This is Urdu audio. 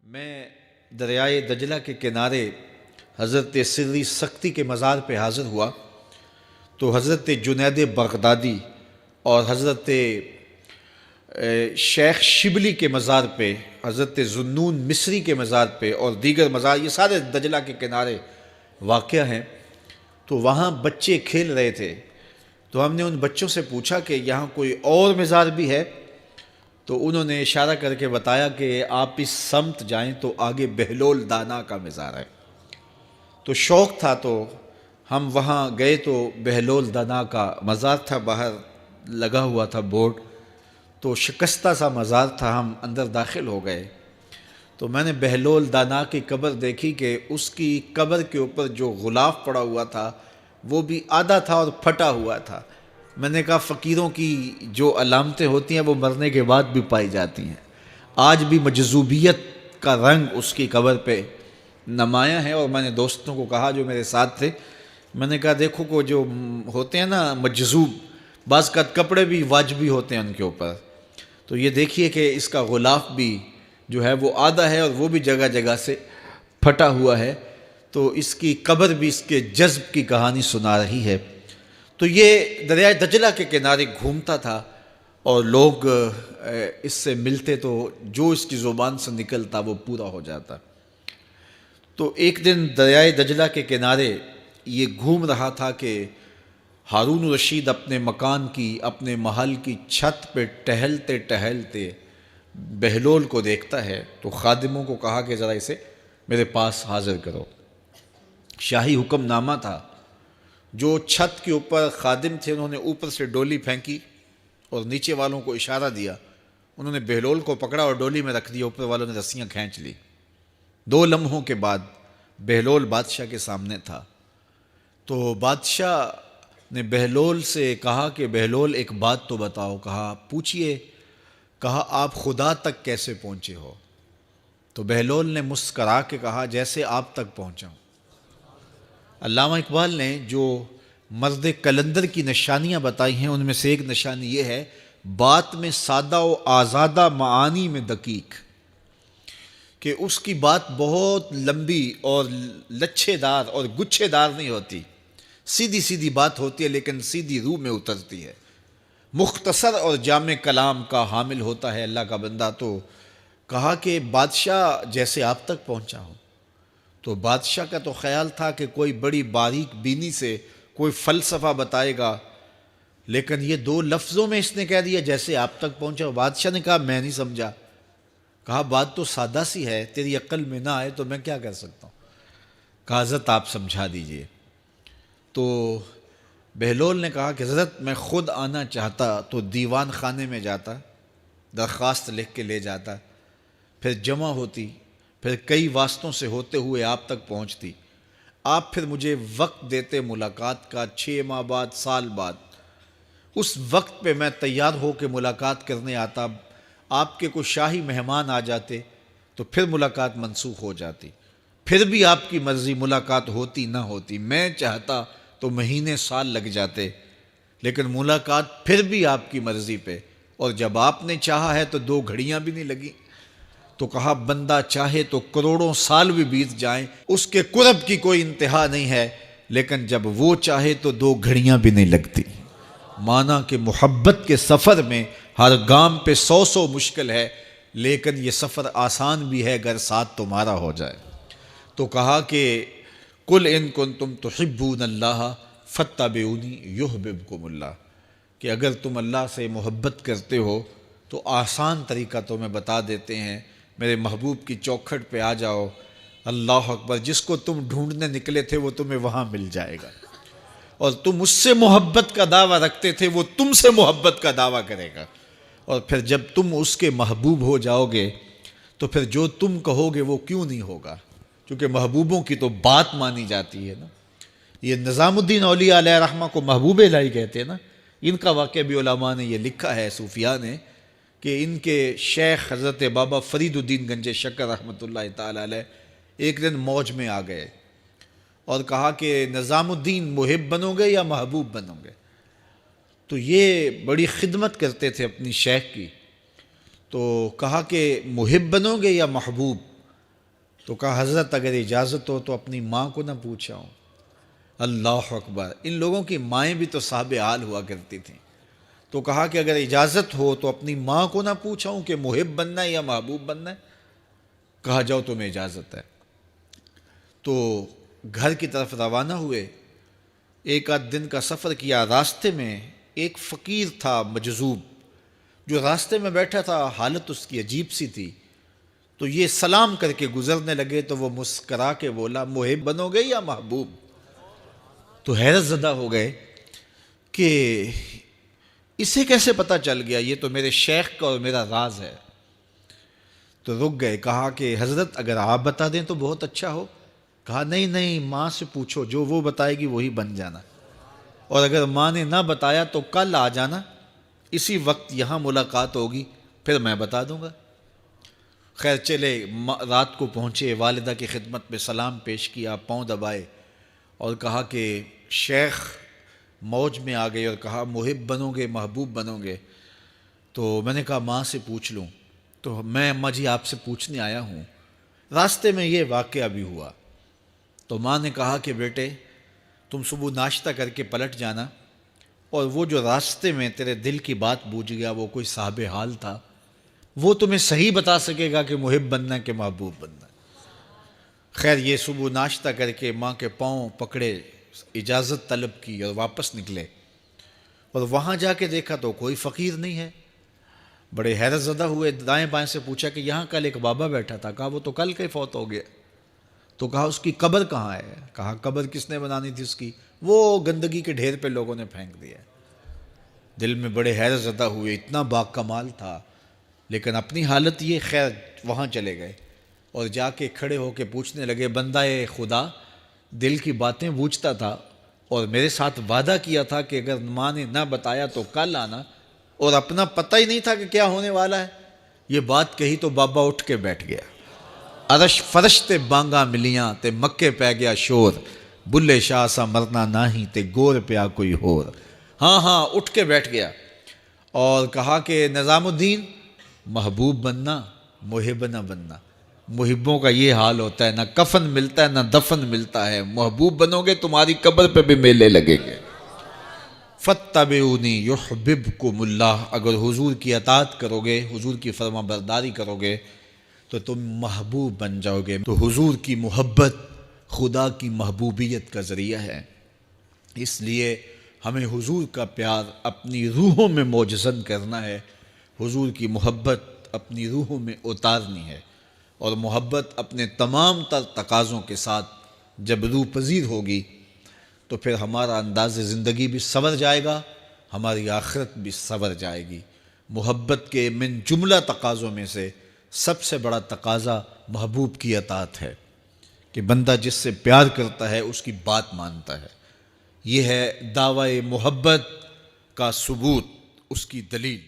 میں دریائے دجلہ کے کنارے حضرت سری سختی کے مزار پہ حاضر ہوا تو حضرت جنید بغدادی اور حضرت شیخ شبلی کے مزار پہ، حضرت ذوالنون مصری کے مزار پہ اور دیگر مزار، یہ سارے دجلہ کے کنارے واقع ہیں۔ تو وہاں بچے کھیل رہے تھے، تو ہم نے ان بچوں سے پوچھا کہ یہاں کوئی اور مزار بھی ہے؟ تو انہوں نے اشارہ کر کے بتایا کہ آپ اس سمت جائیں تو آگے بہلول دانا کا مزار ہے۔ تو شوق تھا تو ہم وہاں گئے تو بہلول دانا کا مزار تھا، باہر لگا ہوا تھا بورڈ، تو شکستہ سا مزار تھا، ہم اندر داخل ہو گئے تو میں نے بہلول دانا کی قبر دیکھی کہ اس کی قبر کے اوپر جو غلاف پڑا ہوا تھا وہ بھی آدھا تھا اور پھٹا ہوا تھا۔ میں نے کہا فقیروں کی جو علامتیں ہوتی ہیں وہ مرنے کے بعد بھی پائی جاتی ہیں، آج بھی مجذوبیت کا رنگ اس کی قبر پہ نمایاں ہے۔ اور میں نے دوستوں کو کہا جو میرے ساتھ تھے، میں نے کہا دیکھو کو جو ہوتے ہیں نا مجذوب، بعض کا کپڑے بھی واجبی ہوتے ہیں ان کے اوپر، تو یہ دیکھیے کہ اس کا غلاف بھی جو ہے وہ آدھا ہے اور وہ بھی جگہ جگہ سے پھٹا ہوا ہے، تو اس کی قبر بھی اس کے جذب کی کہانی سنا رہی ہے۔ تو یہ دریائے دجلہ کے کنارے گھومتا تھا اور لوگ اس سے ملتے تو جو اس کی زبان سے نکلتا وہ پورا ہو جاتا۔ تو ایک دن دریائے دجلہ کے کنارے یہ گھوم رہا تھا کہ ہارون رشید اپنے مکان کی، اپنے محل کی چھت پہ ٹہلتے ٹہلتے بہلول کو دیکھتا ہے، تو خادموں کو کہا کہ ذرا اسے میرے پاس حاضر کرو۔ شاہی حکم نامہ تھا، جو چھت کے اوپر خادم تھے انہوں نے اوپر سے ڈولی پھینکی اور نیچے والوں کو اشارہ دیا، انہوں نے بہلول کو پکڑا اور ڈولی میں رکھ دیا، اوپر والوں نے رسیاں کھینچ لی۔ 2 لمحوں کے بعد بہلول بادشاہ کے سامنے تھا۔ تو بادشاہ نے بہلول سے کہا کہ بہلول ایک بات تو بتاؤ، کہا پوچھئے، کہا آپ خدا تک کیسے پہنچے ہو؟ تو بہلول نے مسکرا کے کہا جیسے آپ تک پہنچا ہوں۔ علامہ اقبال نے جو مرد کلندر کی نشانیاں بتائی ہیں ان میں سے ایک نشانی یہ ہے، بات میں سادہ و آزادہ، معانی میں دقیق، کہ اس کی بات بہت لمبی اور لچھے دار اور گچھے دار نہیں ہوتی، سیدھی سیدھی بات ہوتی ہے لیکن سیدھی روح میں اترتی ہے، مختصر اور جامع کلام کا حامل ہوتا ہے اللہ کا بندہ۔ تو کہا کہ بادشاہ جیسے آپ تک پہنچا ہوں۔ تو بادشاہ کا تو خیال تھا کہ کوئی بڑی باریک بینی سے کوئی فلسفہ بتائے گا، لیکن یہ 2 لفظوں میں اس نے کہہ دیا جیسے آپ تک پہنچا۔ بادشاہ نے کہا میں نہیں سمجھا، کہا بات تو سادہ سی ہے، تیری عقل میں نہ آئے تو میں کیا کر سکتا ہوں، کہا حضرت آپ سمجھا دیجئے۔ تو بہلول نے کہا کہ حضرت میں خود آنا چاہتا تو دیوان خانے میں جاتا، درخواست لکھ کے لے جاتا، پھر جمع ہوتی، پھر کئی واسطوں سے ہوتے ہوئے آپ تک پہنچتی، آپ پھر مجھے وقت دیتے ملاقات کا، 6 ماہ بعد، سال بعد، اس وقت پہ میں تیار ہو کے ملاقات کرنے آتا، آپ کے کوئی شاہی مہمان آ جاتے تو پھر ملاقات منسوخ ہو جاتی، پھر بھی آپ کی مرضی ملاقات ہوتی نہ ہوتی، میں چاہتا تو مہینے سال لگ جاتے، لیکن ملاقات پھر بھی آپ کی مرضی پہ، اور جب آپ نے چاہا ہے تو 2 گھڑیاں بھی نہیں لگی۔ تو کہا بندہ چاہے تو کروڑوں سال بھی بیت جائیں، اس کے قرب کی کوئی انتہا نہیں ہے، لیکن جب وہ چاہے تو 2 گھڑیاں بھی نہیں لگتی۔ مانا کہ محبت کے سفر میں ہر گام پہ 100 مشکل ہے، لیکن یہ سفر آسان بھی ہے اگر ساتھ تمہارا ہو جائے۔ تو کہا کہ قل ان کنتم تحبون اللہ فاتبعونی یحببکم اللہ، کہ اگر تم اللہ سے محبت کرتے ہو تو آسان طریقہ تمہیں بتا دیتے ہیں، میرے محبوب کی چوکھٹ پہ آ جاؤ، اللہ اکبر، جس کو تم ڈھونڈنے نکلے تھے وہ تمہیں وہاں مل جائے گا، اور تم اس سے محبت کا دعویٰ رکھتے تھے وہ تم سے محبت کا دعویٰ کرے گا، اور پھر جب تم اس کے محبوب ہو جاؤ گے تو پھر جو تم کہو گے وہ کیوں نہیں ہوگا، کیونکہ محبوبوں کی تو بات مانی جاتی ہے نا۔ یہ نظام الدین اولیاء علیہ رحمہ کو محبوب الہی کہتے ہیں نا، ان کا واقعہ بھی علماء نے یہ لکھا ہے، صوفیاء نے، کہ ان کے شیخ حضرت بابا فرید الدین گنج شکر رحمۃ اللہ تعالی علیہ ایک دن موج میں آ گئے اور کہا کہ نظام الدین محب بنو گے یا محبوب بنو گے؟ تو یہ بڑی خدمت کرتے تھے اپنی شیخ کی، تو کہا کہ محب بنو گے یا محبوب؟ تو کہا حضرت اگر اجازت ہو تو اپنی ماں کو نہ پوچھاؤں۔ اللہ اکبر، ان لوگوں کی مائیں بھی تو صاحب حال ہوا کرتی تھیں۔ تو کہا کہ اگر اجازت ہو تو اپنی ماں کو نہ پوچھاؤں کہ محب بننا ہے یا محبوب بننا ہے؟ کہا جاؤ تمہیں اجازت ہے۔ تو گھر کی طرف روانہ ہوئے، ایک آدھ دن کا سفر کیا۔ راستے میں ایک فقیر تھا مجذوب، جو راستے میں بیٹھا تھا، حالت اس کی عجیب سی تھی۔ تو یہ سلام کر کے گزرنے لگے تو وہ مسکرا کے بولا محب بنو گے یا محبوب؟ تو حیرت زدہ ہو گئے کہ اسے کیسے پتہ چل گیا، یہ تو میرے شیخ کا اور میرا راز ہے۔ تو رک گئے، کہا کہ حضرت اگر آپ بتا دیں تو بہت اچھا ہو۔ کہا نہیں نہیں، ماں سے پوچھو، جو وہ بتائے گی وہی بن جانا، اور اگر ماں نے نہ بتایا تو کل آ جانا، اسی وقت یہاں ملاقات ہوگی، پھر میں بتا دوں گا۔ خیر چلے، رات کو پہنچے، والدہ کی خدمت میں سلام پیش کیا، پاؤں دبائے اور کہا کہ شیخ موج میں آ گئے اور کہا محب بنو گے محبوب بنو گے؟ تو میں نے کہا ماں سے پوچھ لوں۔ تو میں اماں جی آپ سے پوچھنے آیا ہوں، راستے میں یہ واقعہ بھی ہوا۔ تو ماں نے کہا کہ بیٹے تم صبح ناشتہ کر کے پلٹ جانا، اور وہ جو راستے میں تیرے دل کی بات بوجھ گیا، وہ کوئی صاحب حال تھا، وہ تمہیں صحیح بتا سکے گا کہ محب بننا کہ محبوب بننا۔ خیر یہ صبح ناشتہ کر کے ماں کے پاؤں پکڑے، اجازت طلب کی اور واپس نکلے، اور وہاں جا کے دیکھا تو کوئی فقیر نہیں ہے۔ بڑے حیرت زدہ ہوئے، دائیں بائیں سے پوچھا کہ یہاں کل ایک بابا بیٹھا تھا۔ کہا وہ تو کل کے فوت ہو گیا۔ تو کہا اس کی قبر کہاں ہے؟ کہا قبر کس نے بنانی تھی اس کی؟ وہ گندگی کے ڈھیر پہ لوگوں نے پھینک دیا۔ دل میں بڑے حیرت زدہ ہوئے، اتنا باکمال تھا، لیکن اپنی حالت یہ، خیر وہاں چلے گئے اور جا کے کھڑے ہو کے پوچھنے لگے بندہ خدا دل کی باتیں بوجھتا تھا، اور میرے ساتھ وعدہ کیا تھا کہ اگر ماں نے نہ بتایا تو کل آنا، اور اپنا پتہ ہی نہیں تھا کہ کیا ہونے والا ہے۔ یہ بات کہی تو بابا اٹھ کے بیٹھ گیا۔ عرش فرش تے بانگا ملیاں تے مکے پہ گیا شور، بلے شاہ سا مرنا ناہی تے گور پیا کوئی ہور۔ ہاں اٹھ کے بیٹھ گیا اور کہا کہ نظام الدین محبوب بننا محب نہ بننا۔ محبوں کا یہ حال ہوتا ہے، نہ کفن ملتا ہے نہ دفن ملتا ہے، محبوب بنو گے تمہاری قبر پہ بھی میلے لگیں گے۔ فَاتَّبِعُونِي يُحْبِبْكُمُ اللَّهُ، اگر حضور کی اطاعت کرو گے، حضور کی فرما برداری کرو گے تو تم محبوب بن جاؤ گے۔ تو حضور کی محبت خدا کی محبوبیت کا ذریعہ ہے، اس لیے ہمیں حضور کا پیار اپنی روحوں میں موجزن کرنا ہے، حضور کی محبت اپنی روحوں میں اتارنی ہے، اور محبت اپنے تمام تر تقاضوں کے ساتھ جب روح پذیر ہوگی تو پھر ہمارا انداز زندگی بھی سنور جائے گا، ہماری آخرت بھی سنور جائے گی۔ محبت کے من جملہ تقاضوں میں سے سب سے بڑا تقاضا محبوب کی اطاعت ہے، کہ بندہ جس سے پیار کرتا ہے اس کی بات مانتا ہے۔ یہ ہے دعوی محبت کا ثبوت، اس کی دلیل۔